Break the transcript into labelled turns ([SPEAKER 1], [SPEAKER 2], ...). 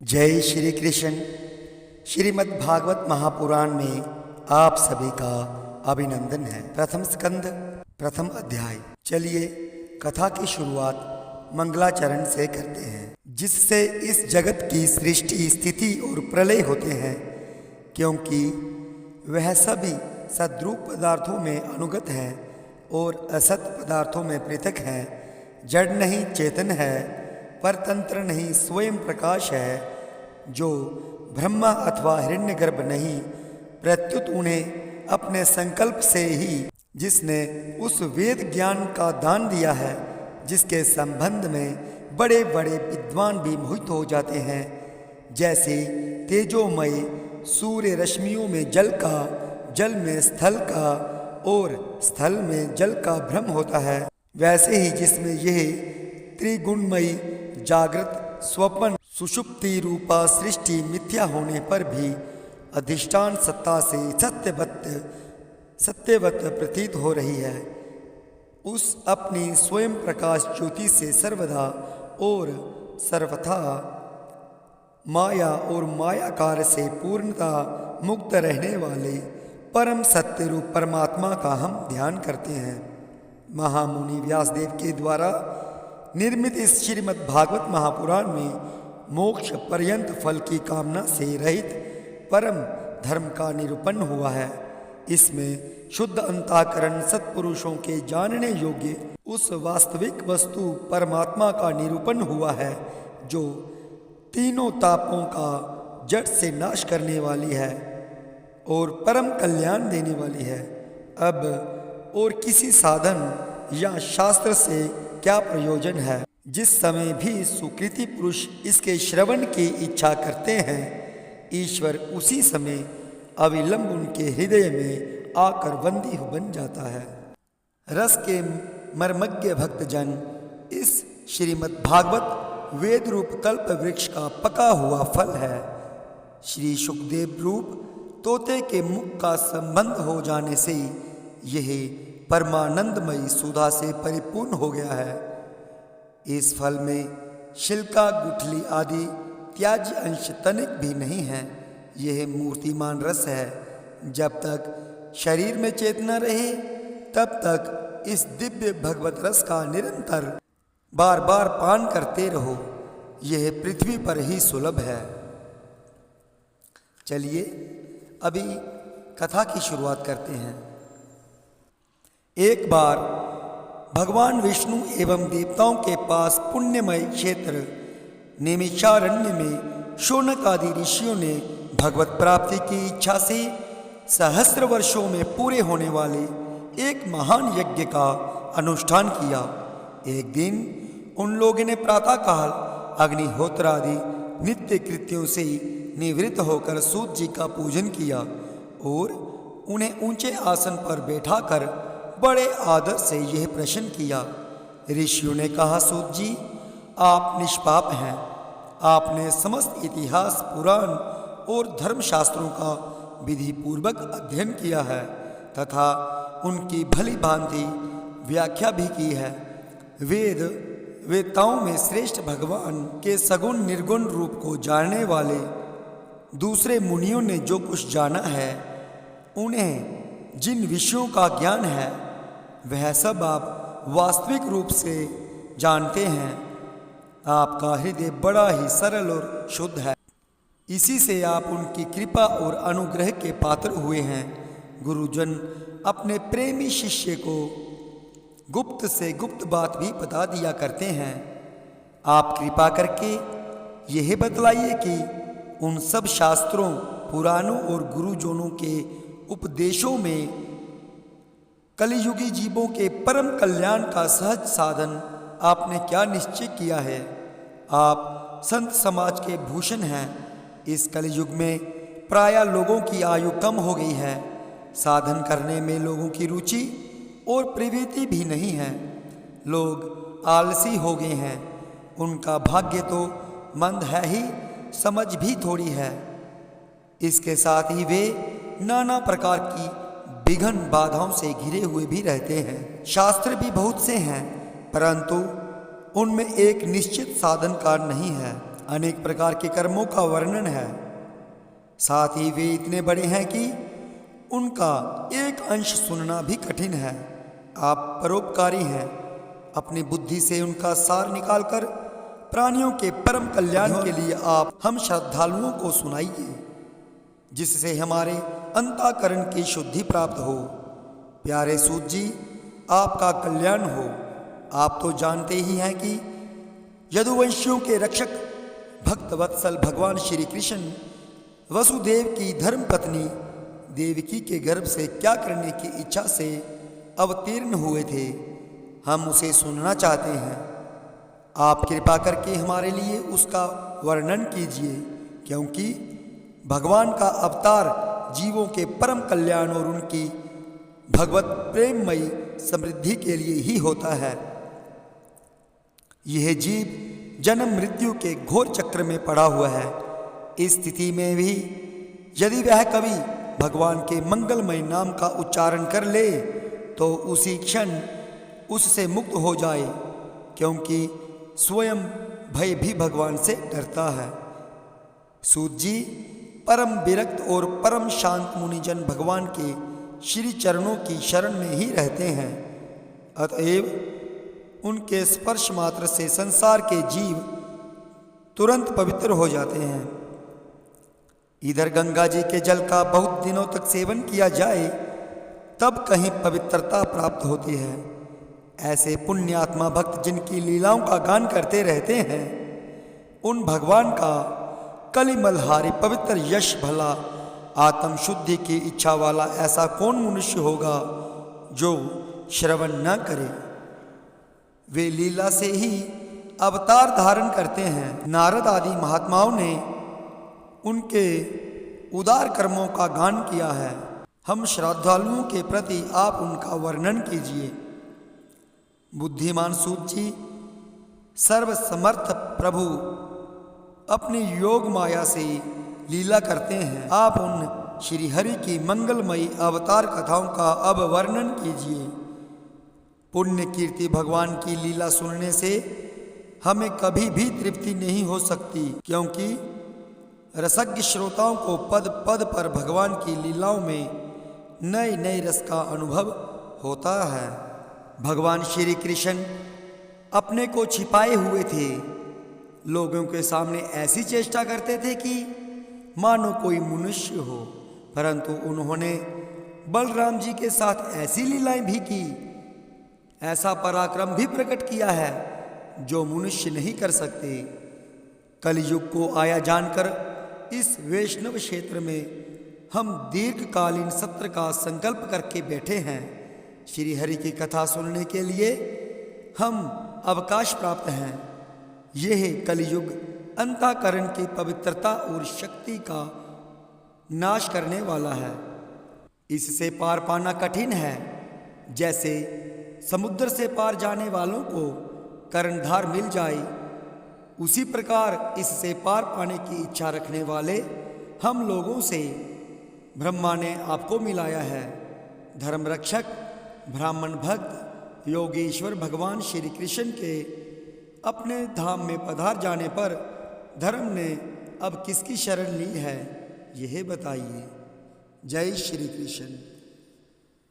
[SPEAKER 1] जय श्री कृष्ण। श्रीमद् भागवत महापुराण में आप सभी का अभिनंदन है। प्रथम स्कंद प्रथम अध्याय। चलिए कथा की शुरुआत मंगलाचरण से करते हैं, जिससे इस जगत की सृष्टि, स्थिति और प्रलय होते हैं, क्योंकि वह सभी सद्रूप पदार्थों में अनुगत हैं और असत पदार्थों में पृथक हैं। जड़ नहीं चेतन है, परतंत्र नहीं स्वयं प्रकाश है। जो ब्रह्मा अथवा हिरण्यगर्भ नहीं, प्रत्युत उन्हें अपने संकल्प से ही जिसने उस वेद ज्ञान का दान दिया है, जिसके संबंध में बड़े बड़े विद्वान भी मोहित हो जाते हैं। जैसे तेजोमय सूर्य रश्मियों में जल का, जल में स्थल का और स्थल में जल का भ्रम होता है, वैसे ही जिसमें यह त्रिगुणमयी जागृत, स्वप्न, सुषुप्ति रूपा सृष्टि मिथ्या होने पर भी अधिष्ठान सत्ता से सत्यवत प्रतीत हो रही है, उस अपनी स्वयं प्रकाश ज्योति से सर्वदा और सर्वथा माया और मायाकार से पूर्णता मुक्त रहने वाले परम सत्य रूप परमात्मा का हम ध्यान करते हैं। महामुनि व्यासदेव के द्वारा निर्मित इस श्रीमद् भागवत महापुराण में मोक्ष पर्यंत फल की कामना से रहित परम धर्म का निरूपण हुआ है। इसमें शुद्ध अंतःकरण सत्पुरुषों के जानने योग्य उस वास्तविक वस्तु परमात्मा का निरूपण हुआ है, जो तीनों तापों का जड़ से नाश करने वाली है और परम कल्याण देने वाली है। अब और किसी साधन या शास्त्र से क्या प्रयोजन है? जिस समय भी सुकृति पुरुष इसके श्रवण की इच्छा करते हैं, ईश्वर उसी समय अविलंब उनके हृदय में आकर बंदी बन जाता है। रस के मर्मज्ञ भक्तजन इस श्रीमद् भागवत वेद रूप कल्प वृक्ष का पका हुआ फल है। श्री सुखदेव रूप तोते के मुख का संबंध हो जाने से यह परमानंदमयी सुधा से परिपूर्ण हो गया है। इस फल में छिलका, गुठली आदि त्याज्य अंश तनिक भी नहीं है। यह मूर्तिमान रस है। जब तक शरीर में चेतना रहे, तब तक इस दिव्य भगवत रस का निरंतर बार बार पान करते रहो। यह पृथ्वी पर ही सुलभ है। चलिए अभी कथा की शुरुआत करते हैं। एक बार भगवान विष्णु एवं देवताओं के पास पुण्यमय क्षेत्र नैमिषारण्य में शौनक आदि ऋषियों ने भगवत प्राप्ति की इच्छा से सहस्र वर्षों में पूरे होने वाले एक महान यज्ञ का अनुष्ठान किया। एक दिन उन लोगों ने प्रातःकाल अग्निहोत्र आदि नित्य कृत्यों से निवृत्त होकर सूत जी का पूजन किया और उन्हें ऊंचे आसन पर बैठाकर बड़े आदर से यह प्रश्न किया। ऋषियों ने कहा, सूत जी, आप निष्पाप हैं। आपने समस्त इतिहास, पुराण और धर्मशास्त्रों का विधि पूर्वक अध्ययन किया है तथा उनकी भली भांति व्याख्या भी की है। वेदताओं में श्रेष्ठ भगवान के सगुण निर्गुण रूप को जानने वाले दूसरे मुनियों ने जो कुछ जाना है, उन्हें जिन विषयों का ज्ञान है, वह सब आप वास्तविक रूप से जानते हैं। आपका हृदय बड़ा ही सरल और शुद्ध है। इसी से आप उनकी कृपा और अनुग्रह के पात्र हुए हैं। गुरुजन अपने प्रेमी शिष्य को गुप्त से गुप्त बात भी बता दिया करते हैं। आप कृपा करके यह बतलाइए कि उन सब शास्त्रों, पुराणों और गुरुजनों के उपदेशों में कलियुगी जीवों के परम कल्याण का सहज साधन आपने क्या निश्चय किया है? आप संत समाज के भूषण हैं। इस कलियुग में प्रायः लोगों की आयु कम हो गई है। साधन करने में लोगों की रुचि और प्रवृत्ति भी नहीं है। लोग आलसी हो गए हैं। उनका भाग्य तो मंद है ही, समझ भी थोड़ी है। इसके साथ ही वे नाना प्रकार की विघ्न बाधाओं से घिरे हुए भी रहते हैं। शास्त्र भी बहुत से हैं, परंतु उनमें एक निश्चित साधन का नहीं है। अनेक प्रकार के कर्मों का वर्णन है। साथ ही वे इतने बड़े हैं कि उनका एक अंश सुनना भी कठिन है। आप परोपकारी हैं, अपनी बुद्धि से उनका सार निकालकर प्राणियों के परम कल्याण के लिए आप हम श्रद्धालुओं को सुनाइए, जिससे हमारे अंतःकरण की शुद्धि प्राप्त हो। प्यारे सूत जी, आपका कल्याण हो। आप तो जानते ही हैं कि यदुवंशियों के रक्षक भक्त वत्सल भगवान श्री कृष्ण वसुदेव की धर्म पत्नी देवकी के गर्भ से क्या करने की इच्छा से अवतीर्ण हुए थे। हम उसे सुनना चाहते हैं। आप कृपा करके हमारे लिए उसका वर्णन कीजिए, क्योंकि भगवान का अवतार जीवों के परम कल्याण और उनकी भगवत प्रेममयी समृद्धि के लिए ही होता है। यह जीव जन्म मृत्यु के घोर चक्र में पड़ा हुआ है। इस स्थिति में भी यदि वह कभी भगवान के मंगलमय नाम का उच्चारण कर ले तो उसी क्षण उससे मुक्त हो जाए, क्योंकि स्वयं भय भी भगवान से डरता है। सूत जी, परम विरक्त और परम शांत मुनिजन भगवान के श्री चरणों की शरण में ही रहते हैं। अतएव उनके स्पर्श मात्र से संसार के जीव तुरंत पवित्र हो जाते हैं। इधर गंगा जी के जल का बहुत दिनों तक सेवन किया जाए तब कहीं पवित्रता प्राप्त होती है। ऐसे पुण्यात्मा भक्त जिनकी लीलाओं का गान करते रहते हैं, उन भगवान का कलिमलहारी पवित्र यश भला आत्म शुद्धि की इच्छा वाला ऐसा कौन मनुष्य होगा जो श्रवण न करे। वे लीला से ही अवतार धारण करते हैं। नारद आदि महात्माओं ने उनके उदार कर्मों का गान किया है। हम श्रद्धालुओं के प्रति आप उनका वर्णन कीजिए। बुद्धिमान सूत जी, सर्वसमर्थ प्रभु अपनी योग माया से लीला करते हैं। आप उन श्री हरि की मंगलमयी अवतार कथाओं का अब वर्णन कीजिए। पुण्य कीर्ति भगवान की लीला सुनने से हमें कभी भी तृप्ति नहीं हो सकती, क्योंकि रसज्ञ श्रोताओं को पद पद पर भगवान की लीलाओं में नए नए रस का अनुभव होता है। भगवान श्री कृष्ण अपने को छिपाए हुए थे। लोगों के सामने ऐसी चेष्टा करते थे कि मानो कोई मनुष्य हो, परंतु उन्होंने बलराम जी के साथ ऐसी लीलाएं भी की, ऐसा पराक्रम भी प्रकट किया है जो मनुष्य नहीं कर सकते। कलयुग को आया जानकर इस वैष्णव क्षेत्र में हम दीर्घकालीन सत्र का संकल्प करके बैठे हैं। श्री हरि की कथा सुनने के लिए हम अवकाश प्राप्त हैं। यह कलयुग अंतःकरण की पवित्रता और शक्ति का नाश करने वाला है। इससे पार पाना कठिन है। जैसे समुद्र से पार जाने वालों को कर्णधार मिल जाए, उसी प्रकार इससे पार पाने की इच्छा रखने वाले हम लोगों से ब्रह्मा ने आपको मिलाया है। धर्म रक्षक, ब्राह्मण भक्त, योगेश्वर भगवान श्री कृष्ण के अपने धाम में पधार जाने पर धर्म ने अब किसकी शरण ली है, यह बताइए। जय श्री कृष्ण।